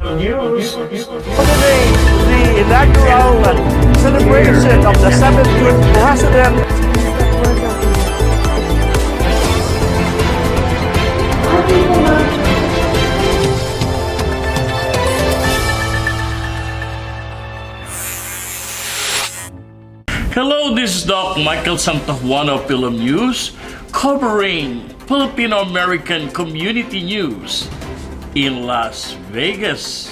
News. Today, the inaugural celebration of the 17th President. Hello, this is Doc Michael Santajuana of Fil-Am News, covering Filipino-American community news in Las Vegas,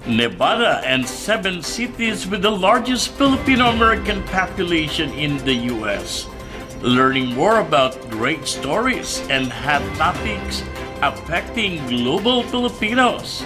Nevada, and 7 cities with the largest Filipino-American population in the U.S. Learning more about great stories and hot topics affecting global Filipinos.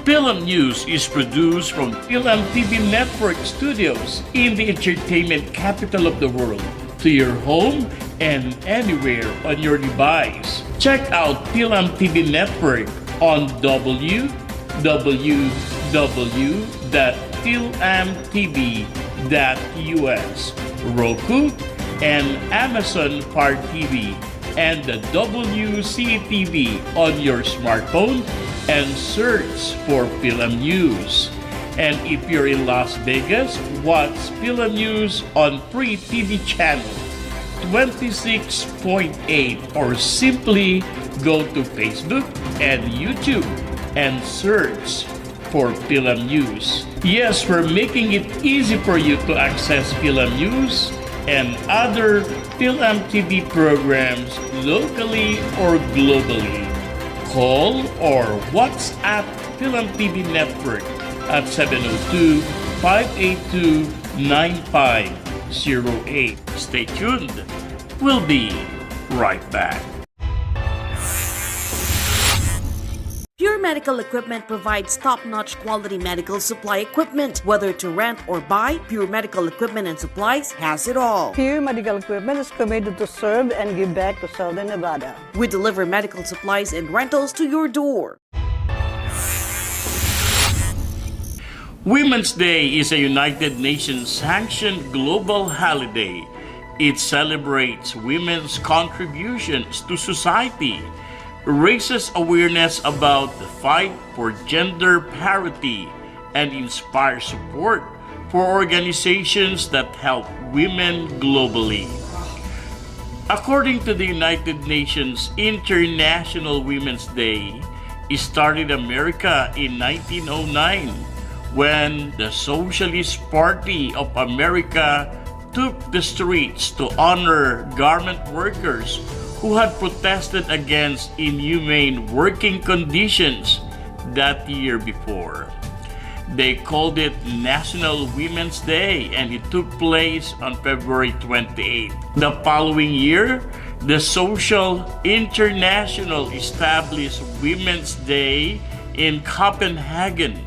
Fil-Am News is produced from Fil-Am TV Network Studios in the entertainment capital of the world to your home and anywhere on your device. Check out Fil-Am TV Network on www.filamtv.us, Roku, and Amazon Fire TV, and the WCTV on your smartphone, and search for Fil-Am News. And if you're in Las Vegas, watch Fil-Am News on Free TV channel 26.8, or simply go to Facebook and YouTube and search for Fil-Am News. Yes, we're making it easy for you to access Fil-Am News and other Fil-Am TV programs locally or globally. Call or WhatsApp Fil-Am TV Network at 702-582-9508. Stay tuned. We'll be right back. Pure Medical Equipment provides top-notch quality medical supply equipment. Whether to rent or buy, Pure Medical Equipment and Supplies has it all. Pure Medical Equipment is committed to serve and give back to Southern Nevada. We deliver medical supplies and rentals to your door. Women's Day is a United Nations-sanctioned global holiday. It celebrates women's contributions to society, raises awareness about the fight for gender parity, and inspires support for organizations that help women globally. According to the United Nations, International Women's Day started in America in 1909 when the Socialist Party of America took the streets to honor garment workers who had protested against inhumane working conditions that year before. They called it National Women's Day, and it took place on February 28. The following year, the Social International established Women's Day in Copenhagen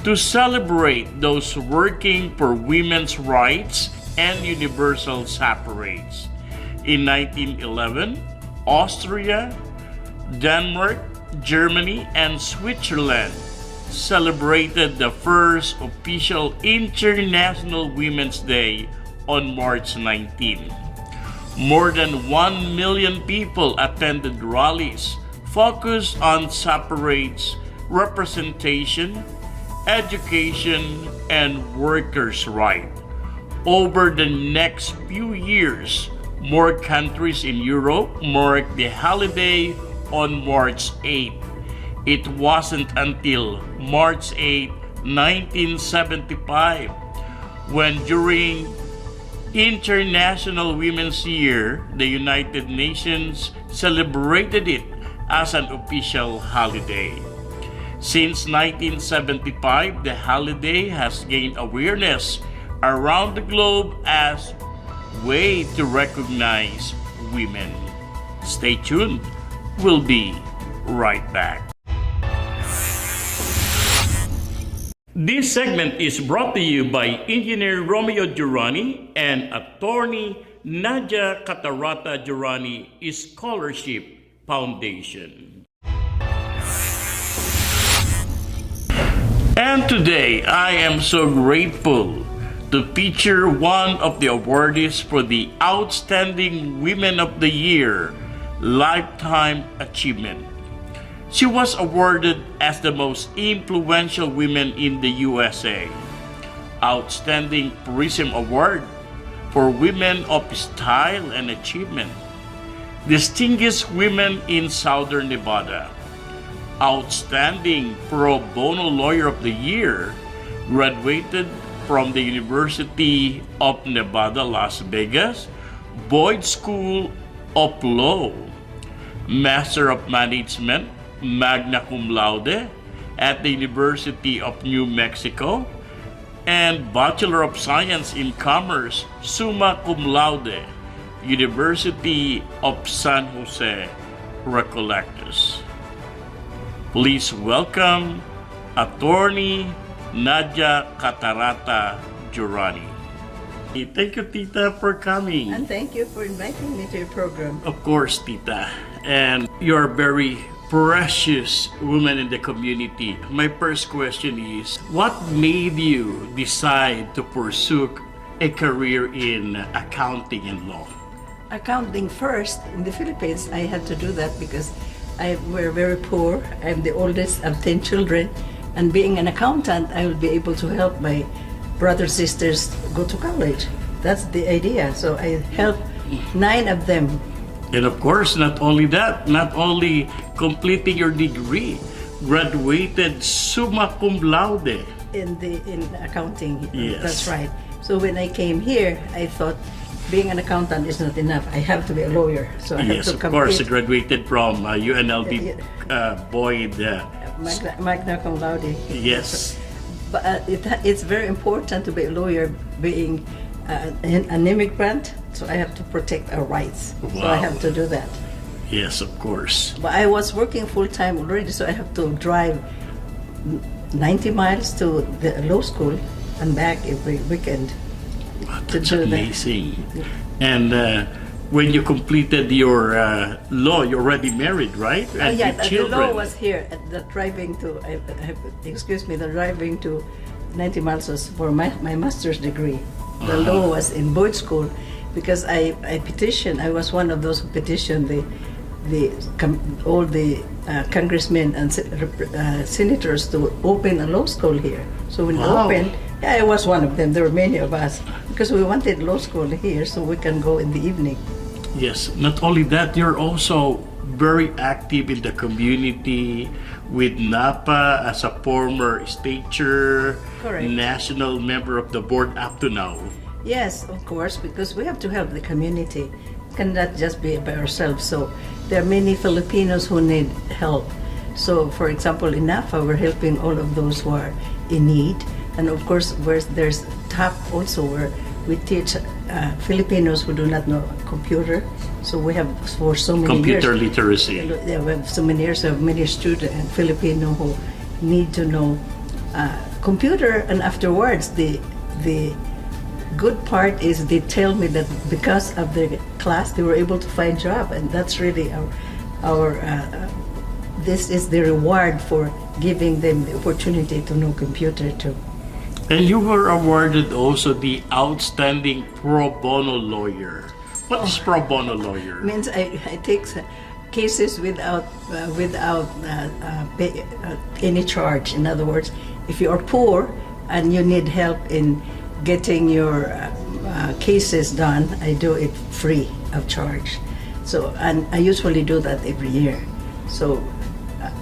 to celebrate those working for women's rights and universal suffrage. In 1911, Austria, Denmark, Germany, and Switzerland celebrated the first official International Women's Day on March 19. More than 1 million people attended rallies focused on suffrage, representation, education, and workers' rights. Over the next few years, more countries in Europe marked the holiday on March 8. It wasn't until March 8, 1975, when during International Women's Year, the United Nations celebrated it as an official holiday. Since 1975, the holiday has gained awareness around the globe as a way to recognize women. Stay tuned. We'll be right back. This segment is brought to you by Engineer Romeo Durrani and Attorney Nadia Catarata Durrani Scholarship Foundation. And today, I am so grateful to feature one of the awardees for the Outstanding Women of the Year Lifetime Achievement. She was awarded as the most influential woman in the USA, Outstanding Prism Award for Women of Style and Achievement, Distinguished Women in Southern Nevada, Outstanding Pro Bono Lawyer of the Year, graduated from the University of Nevada, Las Vegas, Boyd School of Law, Master of Management, magna cum laude at the University of New Mexico, and Bachelor of Science in Commerce, summa cum laude, University of San Jose, Recolectus. Please welcome Attorney Nadia Catarata Jurani. Thank you, Tita, for coming. And thank you for inviting me to your program. Of course, Tita. And you're a very precious woman in the community. My first question is, what made you decide to pursue a career in accounting and law? Accounting first in the Philippines, I had to do that because we're very poor. I'm the oldest of 10 children. And being an accountant, I will be able to help my brothers sisters go to college. That's the idea. So I helped 9 of them. And of course, not only that, not only completing your degree, graduated summa cum laude. In accounting. Yes. That's right. So when I came here, I thought being an accountant is not enough. I have to be a lawyer. So I Yes, have of to course, complete graduated from UNLV Boyd. magna cum laude. Yes. But it's very important to be a lawyer, being an immigrant. So I have to protect our rights. So I Wow. have to do that. Yes, of course. But I was working full time already, so I have to drive 90 miles to the law school and back every weekend. Wow, To that's do that. amazing. And when you completed your law, you're already married, right? And Yeah, with the children. law was here. The driving to, the driving to 90 miles was for my master's degree. The law was in Boyd School because I petitioned. I was one of those who petitioned all the congressmen and senators to open a law school here. So when it Wow. opened, yeah, I was one of them. There were many of us because we wanted law school here so we can go in the evening. Yes, not only that, you're also very active in the community with NAPA as a former state chair, Correct. national member of the board up to now. Yes, of course, because we have to help the community. We cannot just be by ourselves. So there are many Filipinos who need help. So, for example, in NAFA, we're helping all of those who are in need. And of course, there's TAP also where we teach Filipinos who do not know computer. So we have for so many Computer years. literacy. Yeah, we have so many years of many students and Filipino who need to know computer, and afterwards the good part is they tell me that because of the class they were able to find job, and that's really our this is the reward for giving them the opportunity to know computer too. And you were awarded also the Outstanding Pro Bono Lawyer. What is Pro Bono Lawyer? Means I take cases without any charge. In other words, if you are poor and you need help in getting your cases done, I do it free of charge. So, and I usually do that every year. So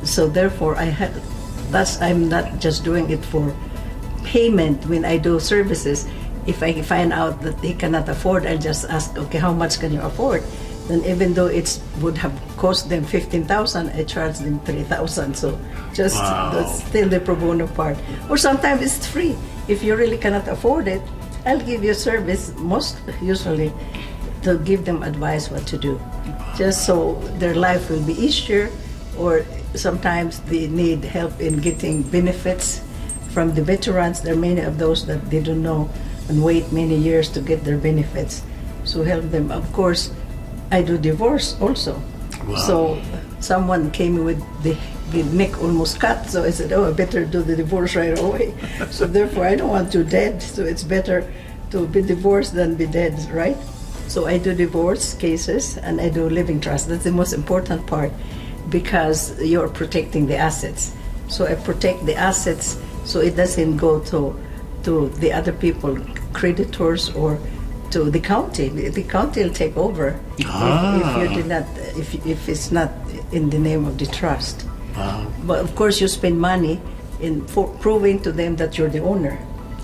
therefore, I'm not just doing it for payment when I do services. If I find out that they cannot afford, I'll just ask, okay, how much can you afford? Then even though it would have cost them 15,000, I charge them 3,000. So just that's still the pro bono part. Or sometimes it's free. If you really cannot afford it, I'll give you service, most usually, to give them advice what to do. Just so their life will be easier, or sometimes they need help in getting benefits from the veterans. There are many of those that they don't know and wait many years to get their benefits. So help them. Of course, I do divorce also. Wow. So someone came with the neck almost cut, so I said, oh, I better do the divorce right away. So therefore, I don't want you dead, so it's better to be divorced than be dead, right? So I do divorce cases and I do living trust. That's the most important part. because you're protecting the assets. So I protect the assets so it doesn't go to the other people, creditors, or to the county. The county will take over if you did not, if it's not in the name of the trust. But of course, you spend money in proving to them that you're the owner.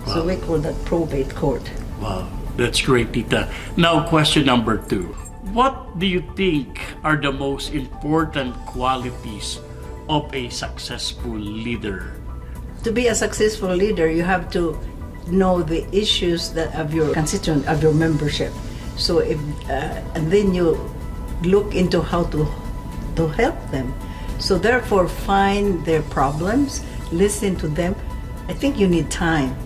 So we call that probate court. Wow, that's great, Tita. Now, question number 2. What do you think are the most important qualities of a successful leader? To be a successful leader, you have to know the issues that of your constituent, of your membership. So if and then you look into how to help them. So therefore, find their problems, listen to them. I think you need time,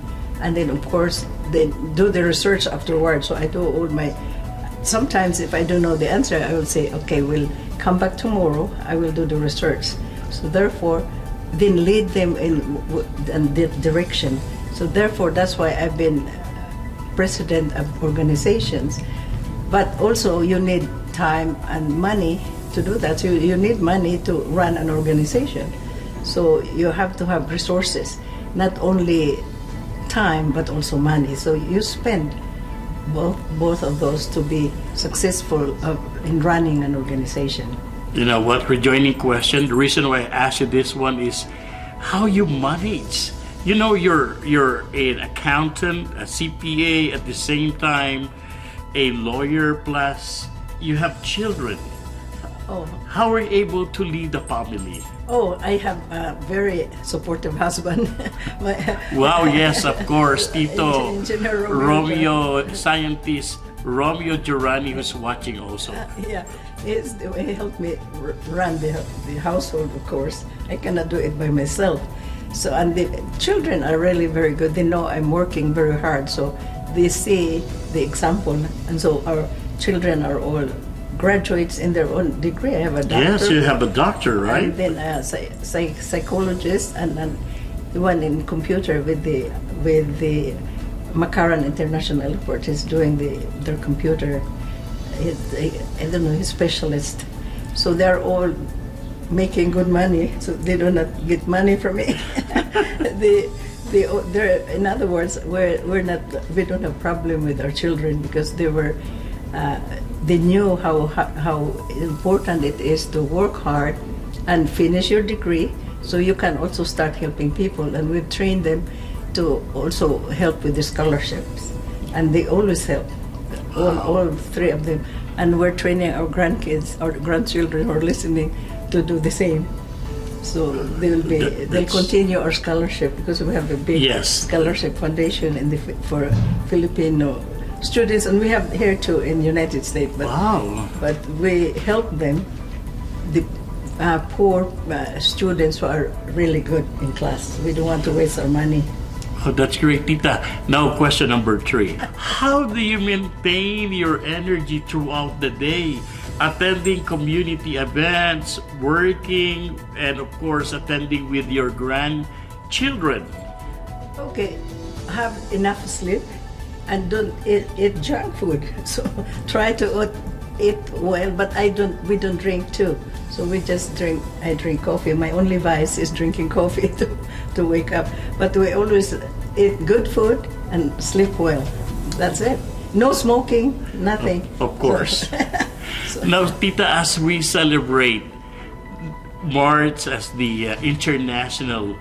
and then of course then do the research afterwards. So I do all my. Sometimes if I don't know the answer, I will say, okay, we'll come back tomorrow. I will do the research. So therefore, then lead them in the direction. So therefore, that's why I've been president of organizations. But also, you need time and money to do that. So you need money to run an organization. So you have to have resources, not only time but also money. So you spend both of those to be successful in running an organization. You know what, rejoining question, the reason why I asked you this one is how you manage. You know, you're an accountant, a CPA, at the same time a lawyer, plus you have children. Oh. How are you able to lead the family? Oh, I have a very supportive husband. Wow, yes, of course, Tito. Engineer Romeo, scientist Romeo Durani, who's watching also. Yeah, he helped me run the household, of course. I cannot do it by myself. So, and the children are really very good. They know I'm working very hard, so they see the example. And so our children are all graduates in their own degree. I have a doctor. Yes, you have a doctor, right? And then a psychologist, and the one in computer with the Makaran International Airport is doing their computer. I don't know, he's specialist. So they're all making good money, so they do not get money from me. In other words, we don't have problem with our children because they knew how important it is to work hard and finish your degree, so you can also start helping people. And we've trained them to also help with the scholarships, and they always help. All 3 of them, and we're training our grandkids, our grandchildren who are listening, to do the same. So they'll continue our scholarship because we have a big scholarship foundation for Filipino students, and we have here too in the United States. But, wow! But we help them, the poor students who are really good in class. We don't want to waste our money. Oh, that's great, Tita. Now, question number 3. How do you maintain your energy throughout the day? Attending community events, working, and of course, attending with your grandchildren. Okay, have enough sleep and don't eat junk food. So try to eat well, but we don't drink too. So we just drink. I drink coffee. My only vice is drinking coffee to wake up. But we always eat good food and sleep well. That's it. No smoking, nothing. Of course. Now, Tita, as we celebrate March as the International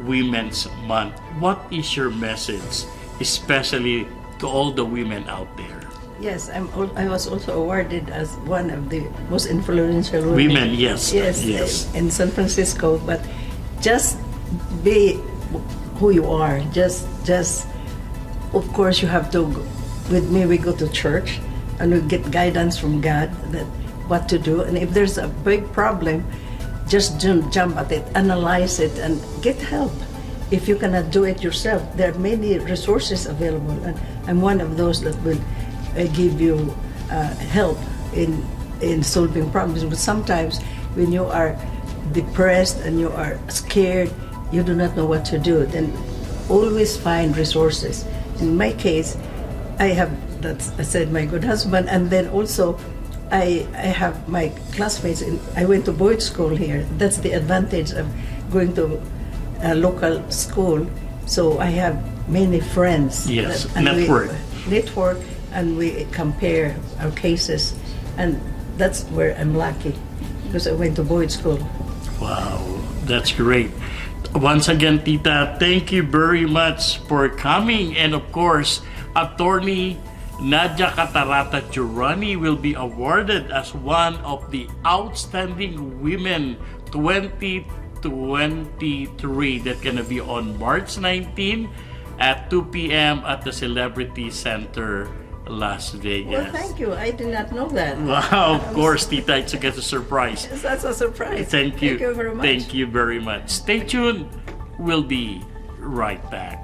Women's Month, what is your message, especially to all the women out there? Yes, I was also awarded as one of the most influential women. Yes. In San Francisco. But just be who you are. Just of course, you have to. With me, we go to church and we get guidance from God that what to do. And if there's a big problem, just don't jump at it, analyze it, and get help. If you cannot do it yourself, there are many resources available, and I'm one of those that will give you help in solving problems. But sometimes when you are depressed and you are scared, you do not know what to do, then always find resources. In my case, I have, I said, my good husband, and then also I have my classmates. I went to board school here. That's the advantage of going to a local school. So I have many friends. Yes, And network. Network, and we compare our cases. And that's where I'm lucky, because I went to board school. Wow, that's great. Once again, Tita, thank you very much for coming. And of course, Attorney Nadia Catarata Jurani will be awarded as one of the Outstanding Women 2023 that's gonna be on March 19 at 2 p.m. at the Celebrity Center, Las Vegas. Well, thank you. I did not know that. Wow, of course, Tita, it's a surprise. That's a surprise. Thank you. Thank you very much. Thank you very much. Stay tuned. We'll be right back.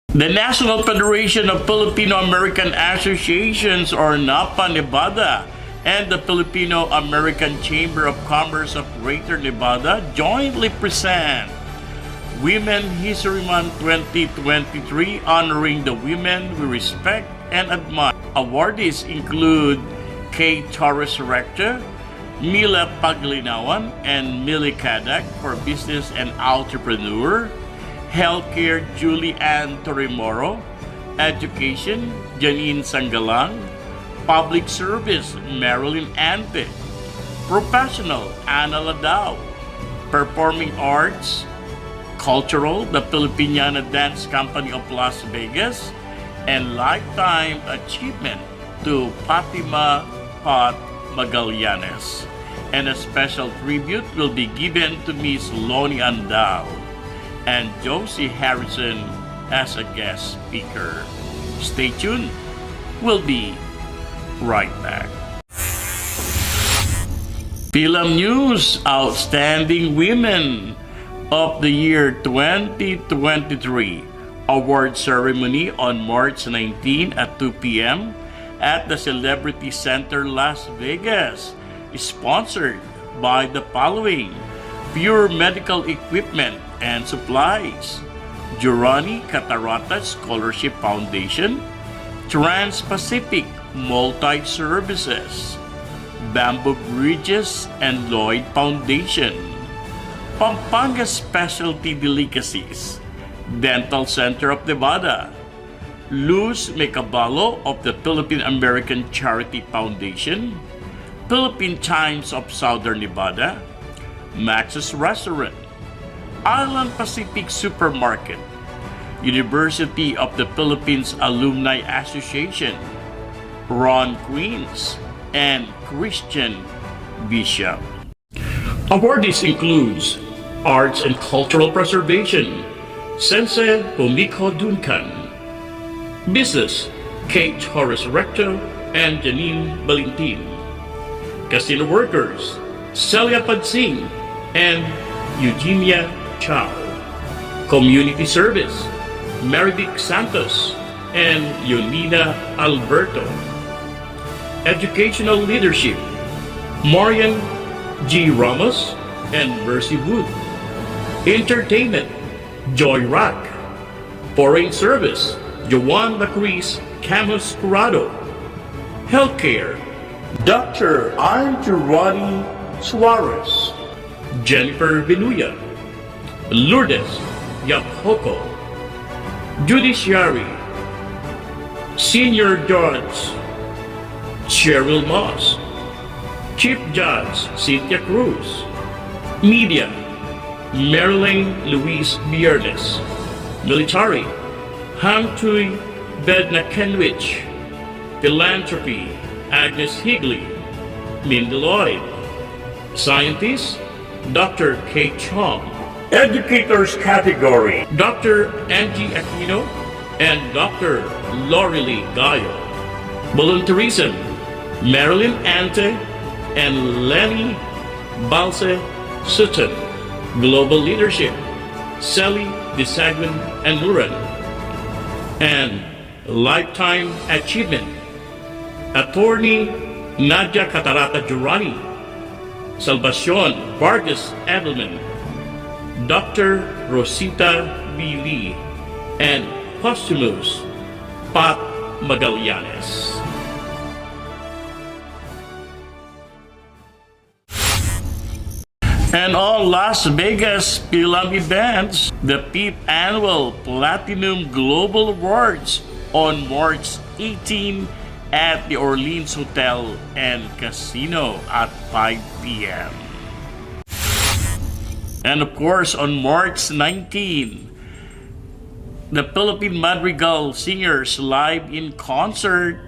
The National Federation of Filipino-American Associations, or NAPA Nevada, and the Filipino-American Chamber of Commerce of Greater Nevada jointly present Women History Month 2023, honoring the women we respect and admire. Awardees include Kay Torres Rector, Mila Paglinawan, and Millie Kadak for Business and Entrepreneur, Healthcare Julie Ann Torimoro, Education Janine Sangalang, Public Service Marilyn Ante, Professional Ana Ladao, Performing Arts Cultural, the Filipiniana Dance Company of Las Vegas, and Lifetime Achievement to Fatima Pot Magallanes. And a special tribute will be given to Miss Loni Andao and Josie Harrison as a guest speaker. Stay tuned. We'll be right back. Fil-Am News, Outstanding Women of the Year 2023 award ceremony on March 19 at 2 p.m. at the Celebrity Center, Las Vegas, sponsored by the following: Pure Medical Equipment and Supplies, Jurani Catarata Scholarship Foundation, Trans-Pacific Multi-Services, Bamboo Bridges and Lloyd Foundation, Pampanga Specialty Delicacies, Dental Center of Nevada, Luz Mecabalo of the Philippine American Charity Foundation, Philippine Times of Southern Nevada, Max's Restaurant, Island Pacific Supermarket, University of the Philippines Alumni Association, Ron Queens, and Christian Bishop. Awardees includes Arts and Cultural Preservation, Sensei Pumiko Duncan, Business, Kate Horace Recto and Janine Valentin, Casino Workers, Celia Padsing and Eugenia Chow, Community Service, Meridic Santos and Yolina Alberto, Educational Leadership, Marian G. Ramos and Mercy Wood, Entertainment, Joy Rock, Foreign Service, Joan Macris Camus Curado, Healthcare, Dr. Anjurani Suarez, Jennifer Vinuya, Lourdes Yaphoko, Judiciary, Senior Judge Cheryl Moss, Chief Judge Cynthia Cruz, Media, Marilyn Luis Biernes, Military, Hamtui Bedna Kenwich, Philanthropy, Agnes Higley, Linda Lloyd, Scientist, Dr. Kate Chong, Educators category, Dr. Angie Aquino and Dr. Lorelie Gallo, Volunteerism, Marilyn Ante and Lenny Balse Sutton, Global Leadership, Sally Disagwan and Luran, and Lifetime Achievement, Attorney Nadia Catarata Jurani, Salvacion Vargas Edelman, Dr. Rosita B. Lee, and posthumous Pat Magallanes. And on Las Vegas Fil-Am events, the 5th Annual Platinum Global Awards on March 18 at the Orleans Hotel and Casino at 5 p.m. And of course, on March 19, the Philippine Madrigal Singers live in concert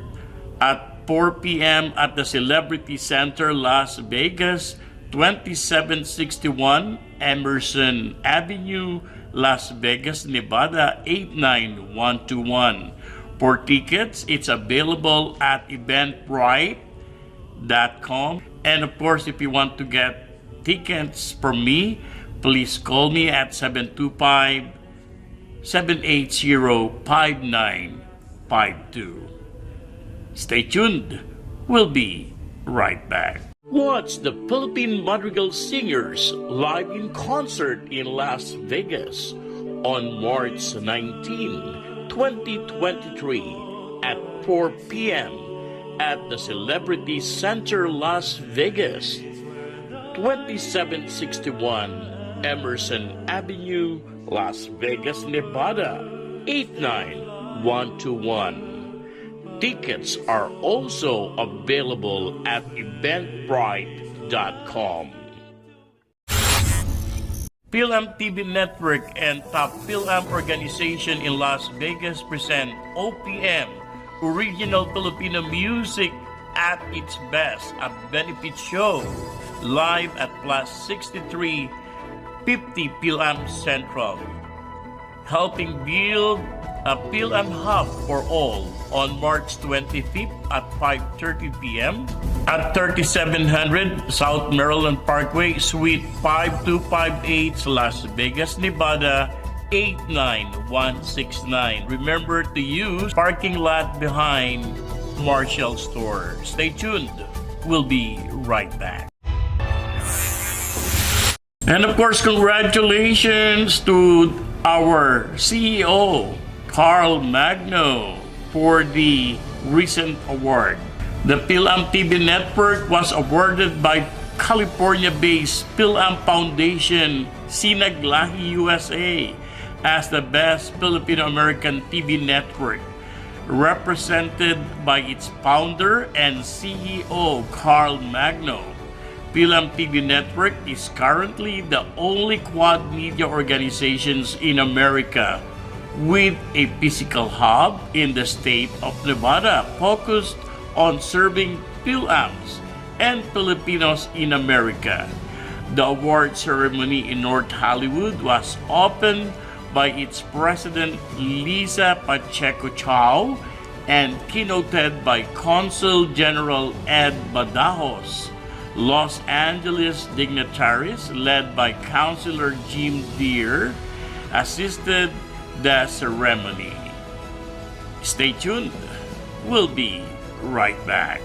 at 4 p.m. at the Celebrity Center, Las Vegas, 2761 Emerson Avenue, Las Vegas, Nevada 89121. For tickets, it's available at eventbrite.com. And of course, if you want to get tickets from me, please call me at 725-780-5952. Stay tuned. We'll be right back. Watch the Philippine Madrigal Singers live in concert in Las Vegas on March 19, 2023 at 4 p.m. at the Celebrity Center, Las Vegas, 2761 Emerson Avenue, Las Vegas, Nevada, 89121. Tickets are also available at eventbrite.com. Fil-Am TV Network and Top Fil-Am Organization in Las Vegas present OPM, Original Filipino Music at its Best, a benefit show live at Plus 6350 Fil-Am Central, helping build a Fil-Am hub for all on March 25th at 5:30 p.m. at 3700 South Maryland Parkway, Suite 5258, Las Vegas, Nevada 89169. Remember to use parking lot behind Marshall Store. Stay tuned. We'll be right back. And of course, congratulations to our CEO, Carl Magno, for the recent award. The Fil-Am TV Network was awarded by California-based Fil-Am Foundation, Sinaglahi, USA, as the best Filipino-American TV network, represented by its founder and CEO, Carl Magno. Fil-Am TV Network is currently the only quad media organizations in America with a physical hub in the state of Nevada focused on serving Fil-Ams and Filipinos in America. The award ceremony in North Hollywood was opened by its president Lisa Pacheco Chow and keynoted by Consul General Ed Badajos. Los Angeles dignitaries led by Councilor Jim Deere assisted the ceremony. Stay tuned. We'll be right back.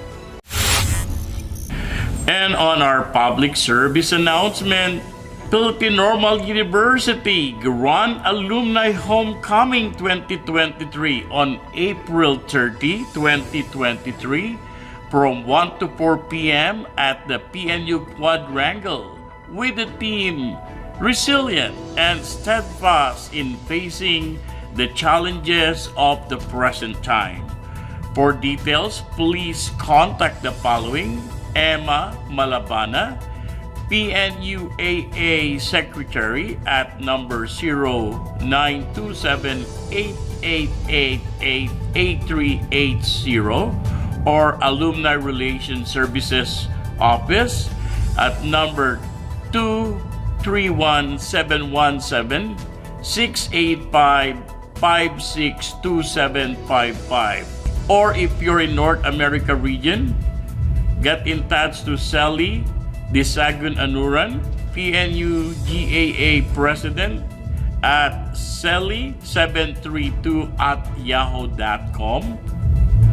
And on our public service announcement, Philippine Normal University Grand Alumni Homecoming 2023 on April 30, 2023 from 1 to 4 p.m. at the PNU Quadrangle with the theme Resilient and Steadfast in Facing the Challenges of the Present Time. For details, please contact the following: Emma Malabana, PNUAA Secretary at number 0927-8888-8380 or Alumni Relations Services Office at number 231-717-685-562755. Or if you're in North America region, get in touch to Sally Disagun Anuran, PNU GAA President at sally732@yahoo.com.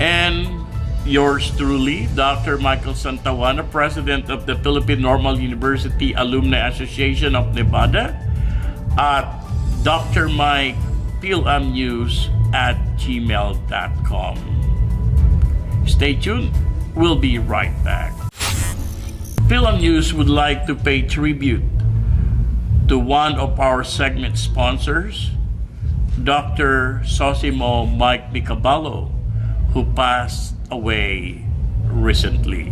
And yours truly, Dr. Michael Santawana, President of the Philippine Normal University Alumni Association of Nevada, at drmikephilamnews@gmail.com. Stay tuned. We'll be right back. Fil-Am News would like to pay tribute to one of our segment sponsors, Dr. Sosimo Mike Micaballo, who passed away recently.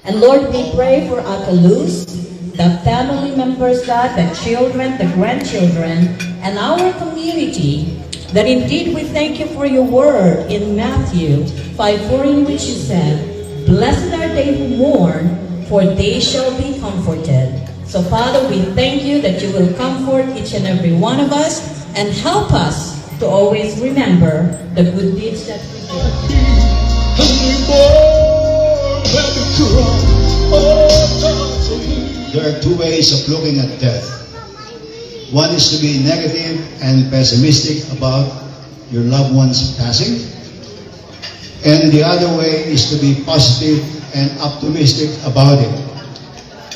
And Lord, we pray for Ate Luz, the family members, God, the children, the grandchildren, and our community, that indeed we thank you for your word in Matthew 5:4, in which you said, "Blessed are they who mourn, for they shall be comforted." So Father, we thank you that you will comfort each and every one of us and help us to always remember the good deeds that we do. There are two ways of looking at death. One is to be negative and pessimistic about your loved one's passing. And the other way is to be positive and optimistic about it.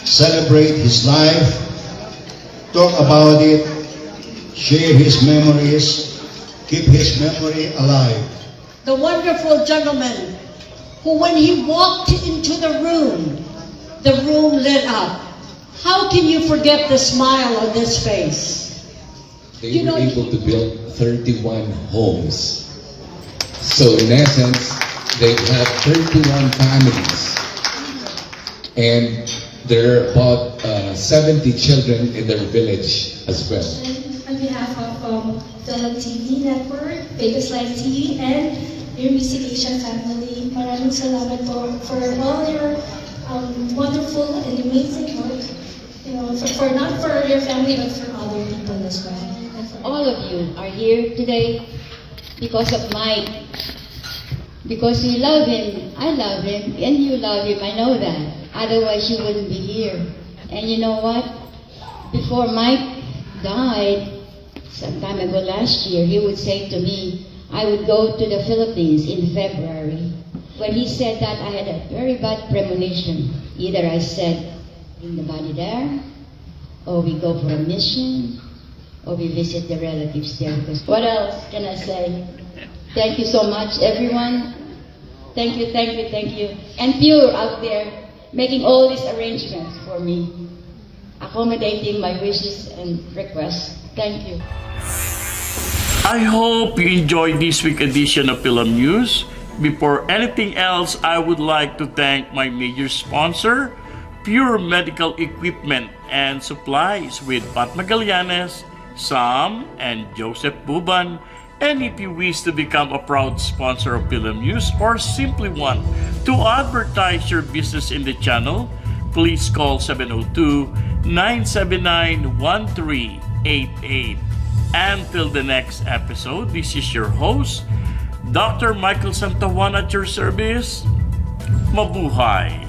Celebrate his life, talk about it, share his memories, keep his memory alive. The wonderful gentleman who, when he walked into the room lit up. How can you forget the smile on this face? They were able to build 31 homes. So in essence, they have 31 families. And there are about 70 children in their village as well. On behalf of Fil-Am TV Network, Vegas Live TV, and your Music Asia family, maraming salamat po for all your wonderful and amazing work. You know, for not for your family, but for other people as well. All of you are here today because of Mike. Because you love him, I love him, and you love him, I know that. Otherwise you wouldn't be here. And you know what? Before Mike died, some time ago last year, he would say to me, I would go to the Philippines in February. When he said that, I had a very bad premonition. Either I said, bring the body there, or we go for a mission, or we visit the relatives there. Because what else can I say? Thank you so much, everyone. Thank you, thank you, thank you. And Pure out there, making all these arrangements for me, accommodating my wishes and requests. Thank you. I hope you enjoyed this week's edition of Fil-Am News. Before anything else, I would like to thank my major sponsor, Pure Medical Equipment and Supplies with Pat Magallanes, Sam, and Joseph Buban. And if you wish to become a proud sponsor of Fil-Am News or simply want to advertise your business in the channel, please call 702-979-1388. Until the next episode, this is your host, Dr. Michael Santawan at your service. Mabuhay!